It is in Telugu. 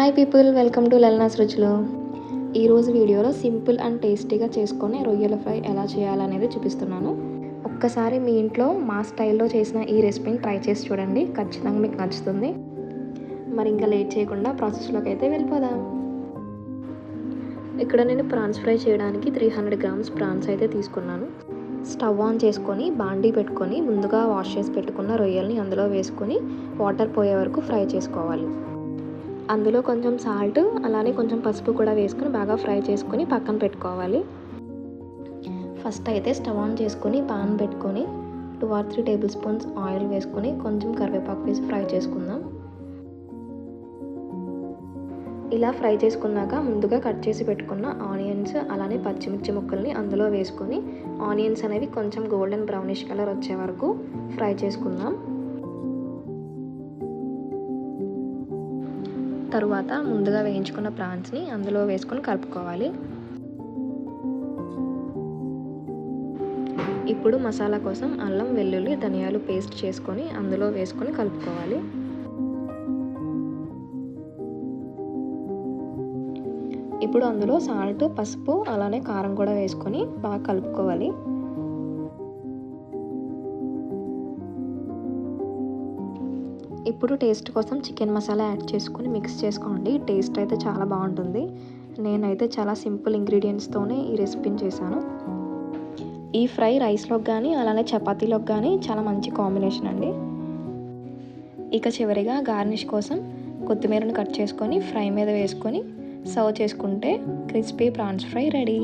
హాయ్ పీపుల్, వెల్కమ్ టు లల్నాస్ రుచులు. ఈరోజు వీడియోలో సింపుల్ అండ్ టేస్టీగా చేసుకొని రొయ్యల ఫ్రై ఎలా చేయాలనేది చూపిస్తున్నాను. ఒక్కసారి మీ ఇంట్లో మా స్టైల్లో చేసిన ఈ రెసిపీని ట్రై చేసి చూడండి, ఖచ్చితంగా మీకు నచ్చుతుంది. మరి ఇంకా లేట్ చేయకుండా ప్రాసెస్లోకి అయితే వెళ్ళిపోదాం. ఇక్కడ నేను ప్రాన్స్ ఫ్రై చేయడానికి 300 గ్రామ్స్ ప్రాన్స్ అయితే తీసుకున్నాను. స్టవ్ ఆన్ చేసుకొని బాండీ పెట్టుకొని ముందుగా వాష్ చేసి పెట్టుకున్న రొయ్యల్ని అందులో వేసుకొని వాటర్ పోయే వరకు ఫ్రై చేసుకోవాలి. అందులో కొంచెం సాల్ట్ అలానే కొంచెం పసుపు కూడా వేసుకొని బాగా ఫ్రై చేసుకొని పక్కన పెట్టుకోవాలి. ఫస్ట్ అయితే స్టవ్ ఆన్ చేసుకొని పాన్ పెట్టుకొని 2 or 3 టేబుల్ స్పూన్స్ ఆయిల్ వేసుకొని కొంచెం కరివేపాకు వేసి ఫ్రై చేసుకుందాం. ఇలా ఫ్రై చేసుకున్నాక ముందుగా కట్ చేసి పెట్టుకున్న ఆనియన్స్ అలానే పచ్చిమిర్చి ముక్కల్ని అందులో వేసుకొని ఆనియన్స్ అనేవి కొంచెం గోల్డెన్ బ్రౌనిష్ కలర్ వచ్చే వరకు ఫ్రై చేసుకుందాం. తరువాత ముందుగా వేయించుకున్న ప్రాన్స్ని అందులో వేసుకొని కలుపుకోవాలి. ఇప్పుడు మసాలా కోసం అల్లం వెల్లుల్లి ధనియాలు పేస్ట్ చేసుకొని అందులో వేసుకొని కలుపుకోవాలి. ఇప్పుడు అందులో సాల్ట్ పసుపు అలానే కారం కూడా వేసుకొని బాగా కలుపుకోవాలి. ఇప్పుడు టేస్ట్ కోసం చికెన్ మసాలా యాడ్ చేసుకొని మిక్స్ చేసుకోండి. టేస్ట్ అయితే చాలా బాగుంటుంది. నేనైతే చాలా సింపుల్ ఇంగ్రీడియంట్స్తోనే ఈ రెసిపీని చేశాను. ఈ ఫ్రై రైస్లోకి కానీ అలానే చపాతీలోకి కానీ చాలా మంచి కాంబినేషన్ అండి. ఇక చివరిగా గార్నిష్ కోసం కొత్తిమీరను కట్ చేసుకొని ఫ్రై మీద వేసుకొని సర్వ్ చేసుకుంటే క్రిస్పీ ప్రాన్స్ ఫ్రై రెడీ.